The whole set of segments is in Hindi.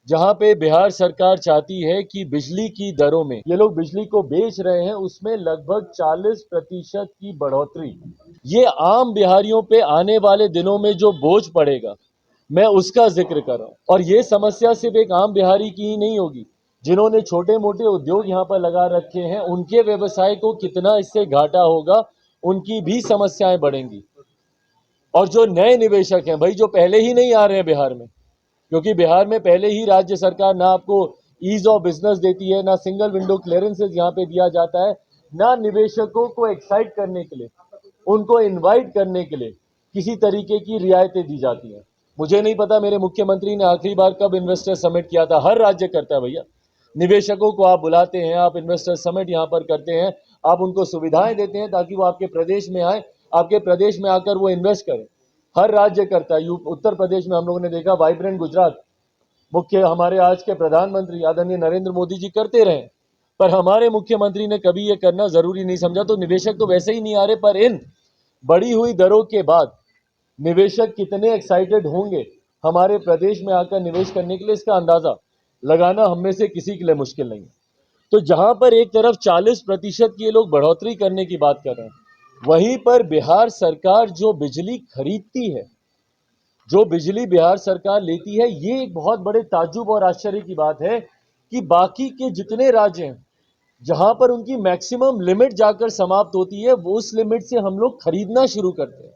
जहां पे बिहार सरकार चाहती है कि बिजली की दरों में ये लोग बिजली को बेच रहे हैं उसमें लगभग 40% की बढ़ोतरी। ये आम बिहारियों पे आने वाले दिनों में जो बोझ पड़ेगा मैं उसका जिक्र कर रहा हूं। और ये समस्या सिर्फ एक आम बिहारी की ही नहीं होगी, जिन्होंने छोटे मोटे उद्योग यहां पर लगा रखे हैं उनके व्यवसाय को कितना इससे घाटा होगा, उनकी भी समस्याएं बढ़ेंगी। और जो नए निवेशक हैं भाई, जो पहले ही नहीं आ रहे हैं बिहार में, क्योंकि बिहार में पहले ही राज्य सरकार ना आपको ईज ऑफ बिजनेस देती है, ना सिंगल विंडो क्लियरेंसेस यहाँ पे दिया जाता है, ना निवेशकों को एक्साइट करने के लिए, उनको इनवाइट करने के लिए किसी तरीके की रियायतें दी जाती हैं। मुझे नहीं पता मेरे मुख्यमंत्री ने आखिरी बार कब इन्वेस्टर समिट किया था। हर राज्य करता है भैया, निवेशकों को आप बुलाते हैं, आप इन्वेस्टर समिट यहाँ पर करते हैं, आप उनको सुविधाएं देते हैं ताकि वो आपके प्रदेश में आए, आपके प्रदेश में आकर वो इन्वेस्ट करें। हर राज्य करता है। उत्तर प्रदेश में हम लोगों ने देखा वाइब्रेंट गुजरात, मुख्य हमारे आज के प्रधानमंत्री आदरणीय नरेंद्र मोदी जी करते रहे, पर हमारे मुख्यमंत्री ने कभी ये करना जरूरी नहीं समझा। तो निवेशक तो वैसे ही नहीं आ रहे, पर इन बढ़ी हुई दरों के बाद निवेशक कितने एक्साइटेड होंगे हमारे प्रदेश में आकर निवेश करने के लिए, इसका अंदाजा लगाना हम में से किसी के लिए मुश्किल नहीं है। तो जहां पर एक तरफ 40% की ये लोग बढ़ोतरी करने की बात कर रहे हैं, वहीं पर बिहार सरकार जो बिजली खरीदती है, जो बिजली बिहार सरकार लेती है, ये एक बहुत बड़े ताज्जुब और आश्चर्य की बात है कि बाकी के जितने राज्य हैं जहां पर उनकी मैक्सिमम लिमिट जाकर समाप्त होती है, वो उस लिमिट से हम लोग खरीदना शुरू करते हैं।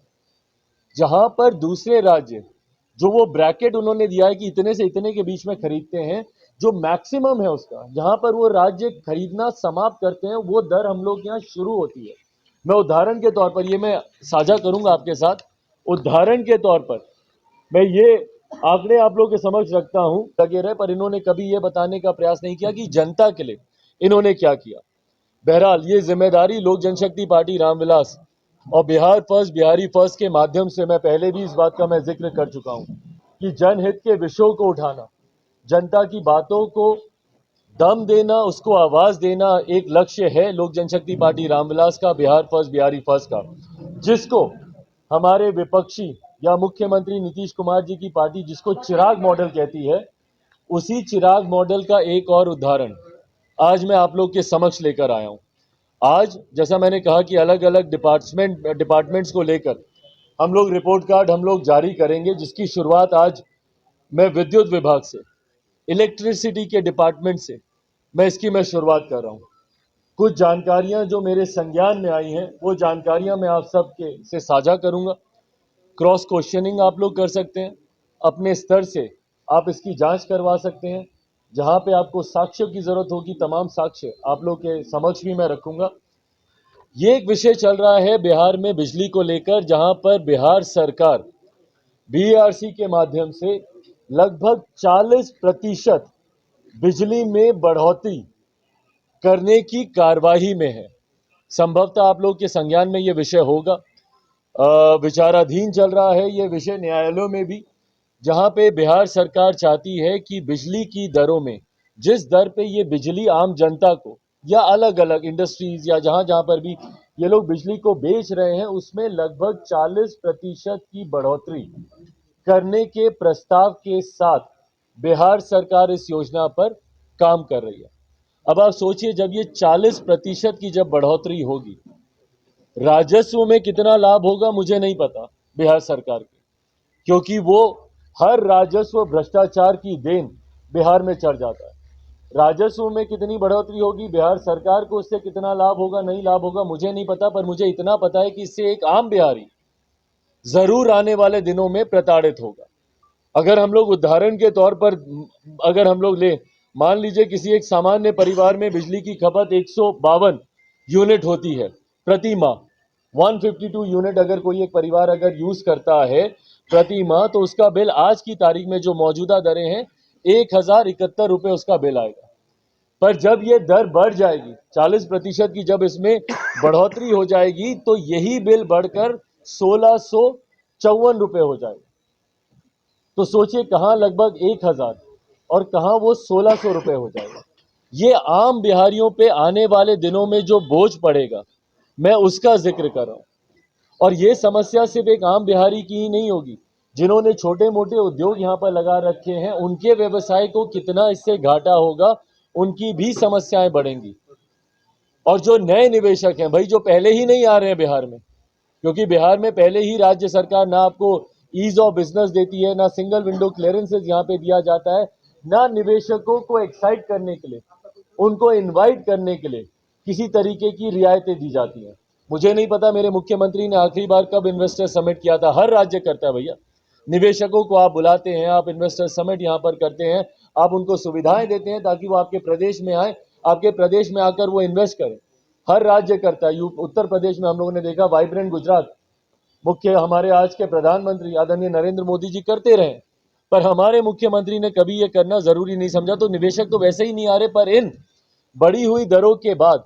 जहां पर दूसरे राज्य जो वो ब्रैकेट उन्होंने दिया है कि इतने से इतने के बीच में खरीदते हैं, जो मैक्सिमम है उसका, जहां पर वो राज्य खरीदना समाप्त करते हैं, वो दर हम लोग यहाँ शुरू होती है। मैं उदाहरण के तौर पर ये मैं साझा करूंगा आपके साथ। उदाहरण के तौर पर मैं ये आंकड़े आप लोग के समक्ष रखता हूं, लगे रहे, पर इन्होंने कभी ये बताने का प्रयास नहीं किया कि जनता के लिए इन्होंने क्या किया। बहरहाल ये जिम्मेदारी लोक जनशक्ति पार्टी रामविलास और बिहार फर्स्ट बिहारी फर्स्ट के माध्यम से मैं पहले भी इस बात का मैं जिक्र कर चुका हूं कि जनहित के विषयों को उठाना, जनता की बातों को दम देना, उसको आवाज देना एक लक्ष्य है लोक जनशक्ति पार्टी रामविलास का, बिहार फर्स्ट बिहारी फर्स्ट का, जिसको हमारे विपक्षी या मुख्यमंत्री नीतीश कुमार जी की पार्टी जिसको चिराग मॉडल कहती है, उसी चिराग मॉडल का एक और उदाहरण आज मैं आप लोग के समक्ष लेकर आया हूं। आज जैसा मैंने कहा कि अलग अलग डिपार्टमेंट्स को लेकर हम लोग रिपोर्ट कार्ड हम लोग जारी करेंगे, जिसकी शुरुआत आज मैं विद्युत विभाग से, इलेक्ट्रिसिटी के डिपार्टमेंट से मैं शुरुआत कर रहा हूं। कुछ जानकारियां जो मेरे संज्ञान में आई हैं, वो जानकारियां मैं आप सबके से साझा करूंगा। क्रॉस क्वेश्चनिंग आप लोग कर सकते हैं, अपने स्तर से आप इसकी जांच करवा सकते हैं। जहां पे आपको साक्ष्य की जरूरत होगी, तमाम साक्ष्य आप लोग के समक्ष भी मैं रखूंगा। ये एक विषय चल रहा है बिहार में बिजली को लेकर, जहां पर बिहार सरकार बीईआरसी के माध्यम से लगभग 40% बिजली में बढ़ोतरी करने की कार्यवाही में है। संभवतः आप लोग के संज्ञान में ये विषय होगा, विचाराधीन चल रहा है ये विषय न्यायालयों में भी, जहां पे बिहार सरकार चाहती है कि बिजली की दरों में, जिस दर पे ये बिजली आम जनता को या अलग अलग इंडस्ट्रीज या जहां जहां पर भी ये लोग बिजली को बेच रहे हैं, उसमें लगभग 40% की बढ़ोतरी करने के प्रस्ताव के साथ बिहार सरकार इस योजना पर काम कर रही है। अब आप सोचिए, जब ये 40% की जब बढ़ोतरी होगी, राजस्व में कितना लाभ होगा मुझे नहीं पता बिहार सरकार के, क्योंकि वो हर राजस्व भ्रष्टाचार की देन बिहार में चढ़ जाता है। राजस्व में कितनी बढ़ोतरी होगी, बिहार सरकार को उससे कितना लाभ होगा, नहीं लाभ होगा मुझे नहीं पता, पर मुझे इतना पता है कि इससे एक आम बिहारी जरूर आने वाले दिनों में प्रताड़ित होगा। अगर हम लोग उदाहरण के तौर पर अगर हम लोग ले, मान लीजिए किसी एक सामान्य परिवार में बिजली की खपत 152 यूनिट होती है प्रति माह, 152 यूनिट अगर कोई एक परिवार अगर यूज करता है प्रति माह, तो उसका बिल आज की तारीख में जो मौजूदा दरें हैं 1071 रुपए उसका बिल आएगा। पर जब ये दर बढ़ जाएगी 40% की, जब इसमें बढ़ोतरी हो जाएगी, तो यही बिल बढ़कर 1654 रुपए हो जाएगा। तो सोचिए कहां लगभग 1000 और कहां वो 1600 रुपए हो जाएगा। ये आम बिहारियों पे आने वाले दिनों में जो बोझ पड़ेगा मैं उसका जिक्र कर रहा हूं। और ये समस्या सिर्फ एक आम बिहारी की ही नहीं होगी, जिन्होंने छोटे मोटे उद्योग यहाँ पर लगा रखे हैं, उनके व्यवसाय को कितना इससे घाटा होगा, उनकी भी समस्याएं बढ़ेंगी। और जो नए निवेशक हैं भाई, जो पहले ही नहीं आ रहे हैं बिहार में, क्योंकि बिहार में पहले ही राज्य सरकार ना आपको ईज ऑफ बिजनेस देती है, ना सिंगल विंडो क्लियरेंसेस यहाँ पे दिया जाता है, ना निवेशकों को एक्साइट करने के लिए, उनको इनवाइट करने के लिए किसी तरीके की रियायतें दी जाती हैं। मुझे नहीं पता मेरे मुख्यमंत्री ने आखिरी बार कब इन्वेस्टर समिट किया था। हर राज्य करता है भैया, निवेशकों को आप बुलाते हैं, आप इन्वेस्टर समिट यहाँ पर करते हैं, आप उनको सुविधाएं देते हैं ताकि वो आपके प्रदेश में आए, आपके प्रदेश में आकर वो इन्वेस्ट करें। हर राज्य करता है। उत्तर प्रदेश में हम लोगों ने देखा वाइब्रेंट गुजरात, मुख्य हमारे आज के प्रधानमंत्री आदरणीय नरेंद्र मोदी जी करते रहे, पर हमारे मुख्यमंत्री ने कभी ये करना जरूरी नहीं समझा। तो निवेशक तो वैसे ही नहीं आ रहे, पर इन बढ़ी हुई दरों के बाद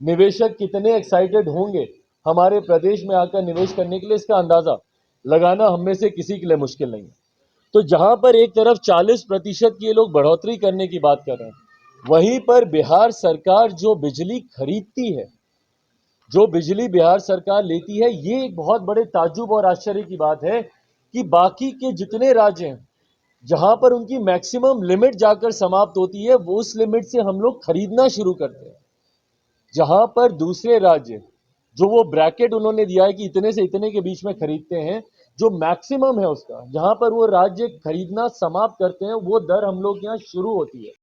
निवेशक कितने एक्साइटेड होंगे हमारे प्रदेश में आकर निवेश करने के लिए, इसका अंदाजा लगाना हम में से किसी के लिए मुश्किल नहीं है। तो जहां पर एक तरफ 40% की ये लोग बढ़ोतरी करने की बात कर रहे हैं, वहीं पर बिहार सरकार जो बिजली खरीदती है, जो बिजली बिहार सरकार लेती है, ये एक बहुत बड़े ताज्जुब और आश्चर्य की बात है कि बाकी के जितने राज्य हैं जहां पर उनकी मैक्सिमम लिमिट जाकर समाप्त होती है, वो उस लिमिट से हम लोग खरीदना शुरू करते हैं। जहां पर दूसरे राज्य जो वो ब्रैकेट उन्होंने दिया है कि इतने से इतने के बीच में खरीदते हैं, जो मैक्सिमम है उसका, जहां पर वो राज्य खरीदना समाप्त करते हैं, वो दर हम लोग यहाँ शुरू होती है।